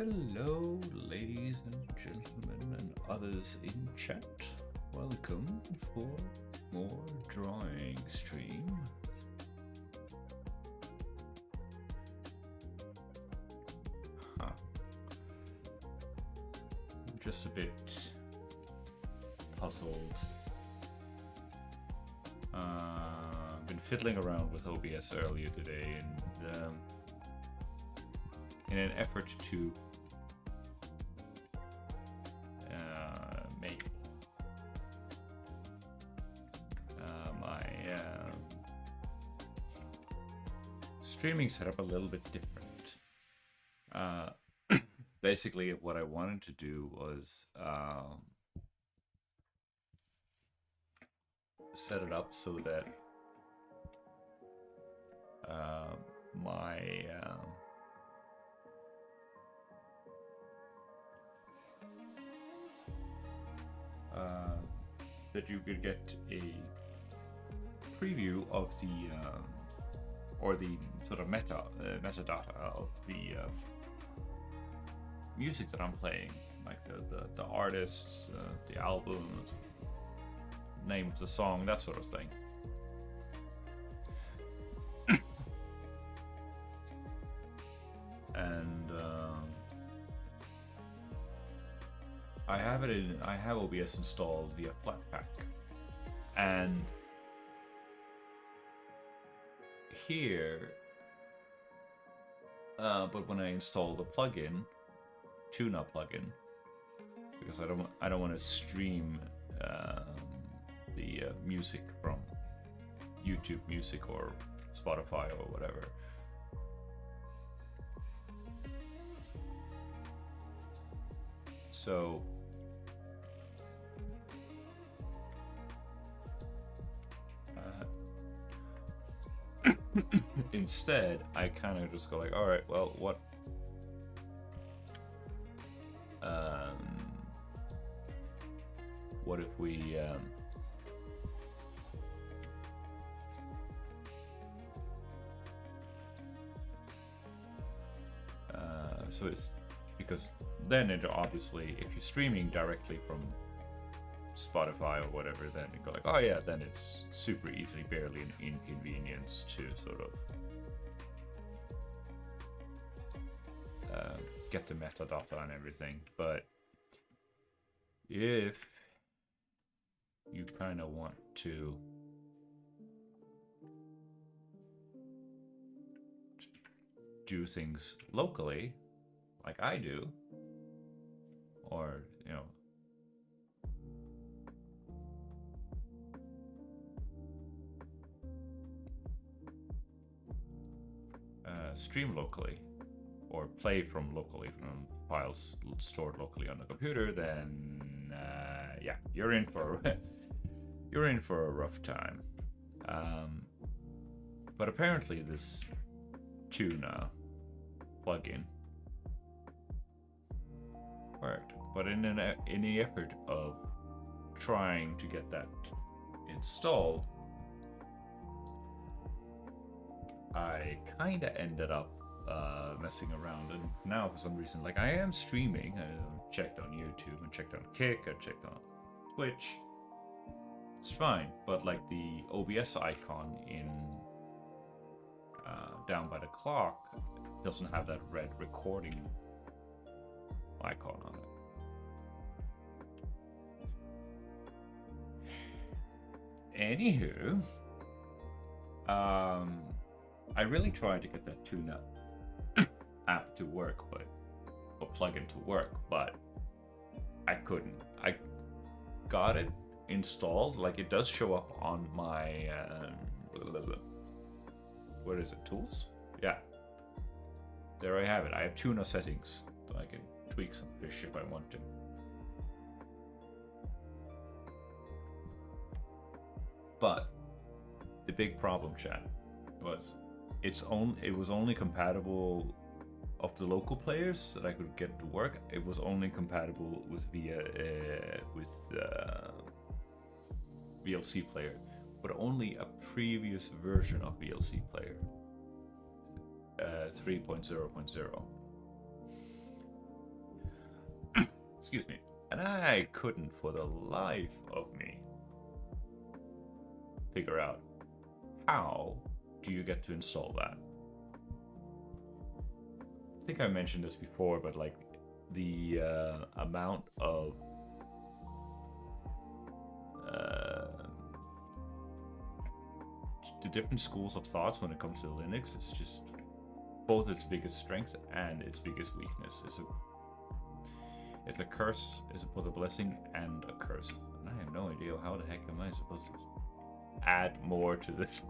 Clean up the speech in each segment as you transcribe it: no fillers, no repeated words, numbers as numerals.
Hello, ladies and gentlemen, and others in chat. Welcome for more drawing stream. Huh. I'm just a bit puzzled. I've been fiddling around with OBS earlier today, and in an effort to make my streaming setup a little bit different. Basically, what I wanted to do was set it up so that my that you could get a preview of the or the sort of metadata of the music that I'm playing, like the artists, the albums, name of the song, that sort of thing. And I have OBS installed via Flatpak, and here, but when I install the plugin, Tuna plugin, because I don't want to stream the music from YouTube Music or Spotify or whatever. So instead, I kind of just go like, all right, well, what if we so it's because then it obviously, if you're streaming directly from Spotify or whatever, then you go like, oh yeah, then it's super easily, barely an inconvenience to sort of get the metadata and everything. But if you kind of want to do things locally, like I do, or stream locally or play from locally from files stored locally on the computer, then yeah, you're in for a rough time. But apparently this Tuna plugin worked, but in the effort of trying to get that installed, I kind of ended up messing around, and now for some reason, like, I am streaming. I checked on YouTube and checked on Kick, I checked on Twitch. It's fine, but like the OBS icon in down by the clock doesn't have that red recording icon on it. Anywho, I really tried to get that Tuna app to work, or plugin to work, but I couldn't. I got it installed, like it does show up on my what is it, tools? Yeah, there I have it. I have Tuna settings, so I can tweak some fish if I want to. But the big problem, chat, was it was only compatible of the local players that I could get to work. It was only compatible with VLC player, but only a previous version of VLC player, 3.0.0. Excuse me. And I couldn't for the life of me figure out how do you get to install that. I think I mentioned this before, but like the amount of the different schools of thoughts when it comes to Linux is just both its biggest strength and its biggest weakness. It's a curse, it's both a blessing and a curse. And I have no idea how the heck am I supposed to add more to this.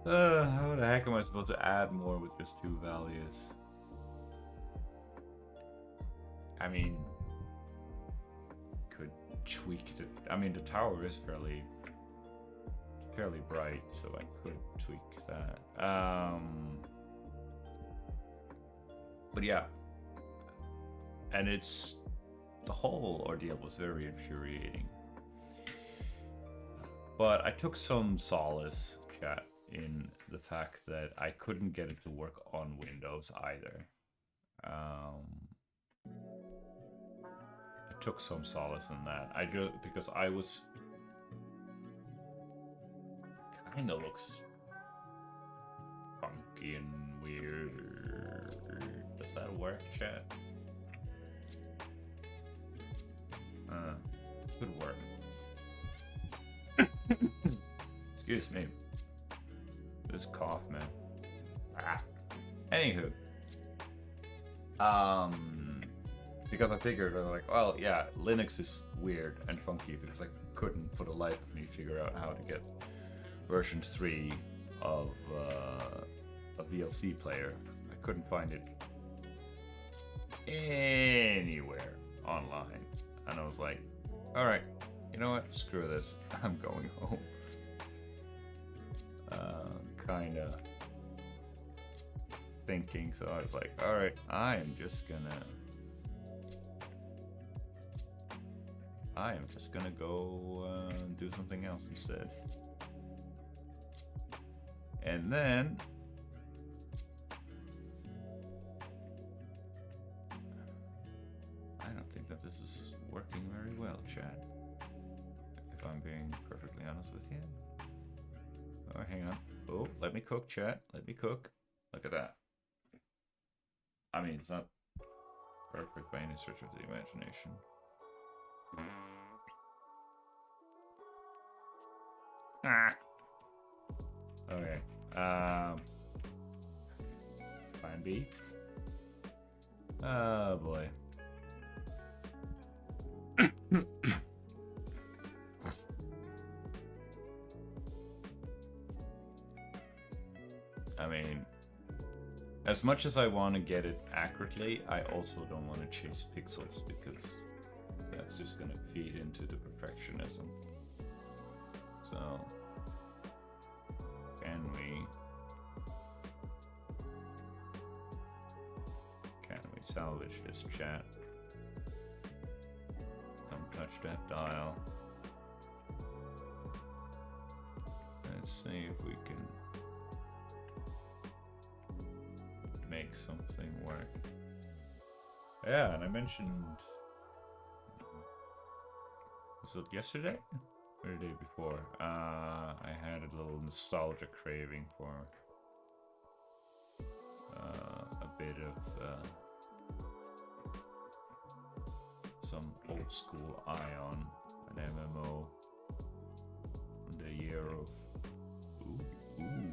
How the heck am I supposed to add more with just 2 values? I mean, could tweak it. I mean, the tower is fairly bright, so I could tweak that. But yeah, and the whole ordeal was very infuriating. But I took some solace, chat, in the fact that I couldn't get it to work on Windows either. I took some solace in that. Because I was kind of looks funky and weird. Does that work, chat? Could work. Excuse me. This cough, man. Anywho. Because I figured, like, well, yeah, Linux is weird and funky because I couldn't for the life of me figure out how to get version 3 of a VLC player. I couldn't find it anywhere online. And I was like, alright, you know what? Screw this. I'm going home. Kinda thinking, so I was like, alright, I am just gonna go do something else instead. And then I don't think that this is working very well, chat. If I'm being perfectly honest with you. Oh, hang on. Oh, let me cook, chat. Let me cook. Look at that. I mean, it's not perfect by any stretch of the imagination. Okay. Plan B. Oh boy. I mean, as much as I want to get it accurately, I also don't want to chase pixels because that's just going to feed into the perfectionism. So, can we salvage this, chat? Don't touch that dial. Let's see if we can make something work. Yeah, and I mentioned, was it yesterday or the day before? I had a little nostalgia craving for a bit of some old school Ion, an MMO from the year of. Ooh,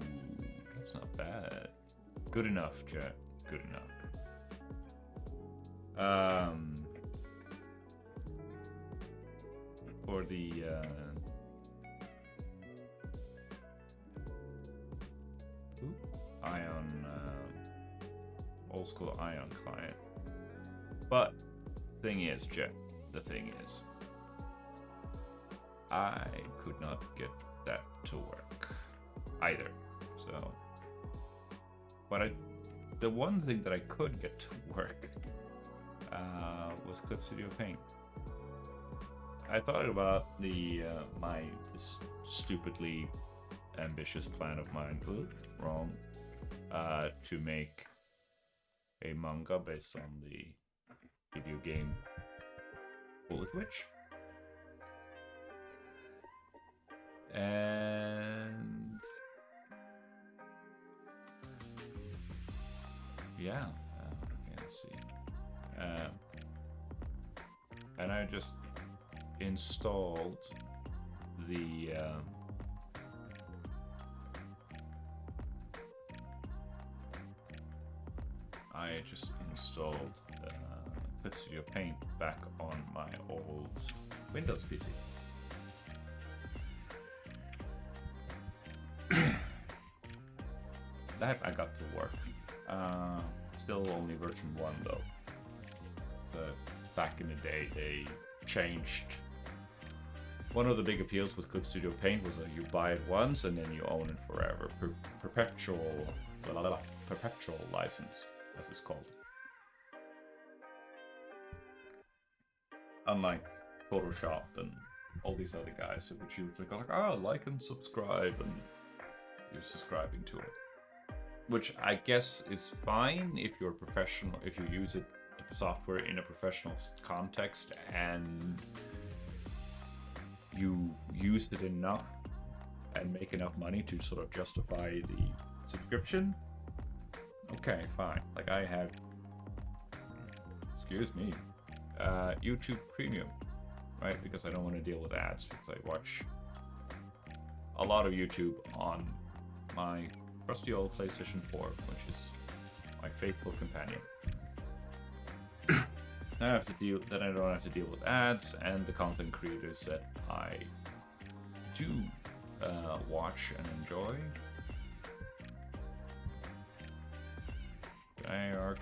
that's not bad. Good enough, chat. Good enough. For the Ion, old school Ion client. But thing is, chat. The thing is, I could not get that to work either. So. But the one thing that I could get to work was Clip Studio Paint. I thought about this stupidly ambitious plan of mine, wrong, to make a manga based on the video game bullet witch. And yeah, let's see. And I just installed the Clip Studio Paint back on my old Windows PC. That I got to work. Still only version 1 though. So back in the day they changed. One of the big appeals with Clip Studio Paint was that you buy it once and then you own it forever. Perpetual license, as it's called. Unlike Photoshop and all these other guys, which you go like, oh, like and subscribe, and you're subscribing to it. Which I guess is fine if you're a professional, if you use it, the software in a professional context and you use it enough and make enough money to sort of justify the subscription. Okay, fine. Like I have, excuse me, YouTube Premium, right? Because I don't want to deal with ads, because I watch a lot of YouTube on my trusty old PlayStation 4, which is my faithful companion. Then I don't have to deal with ads, and the content creators that I do watch and enjoy, they are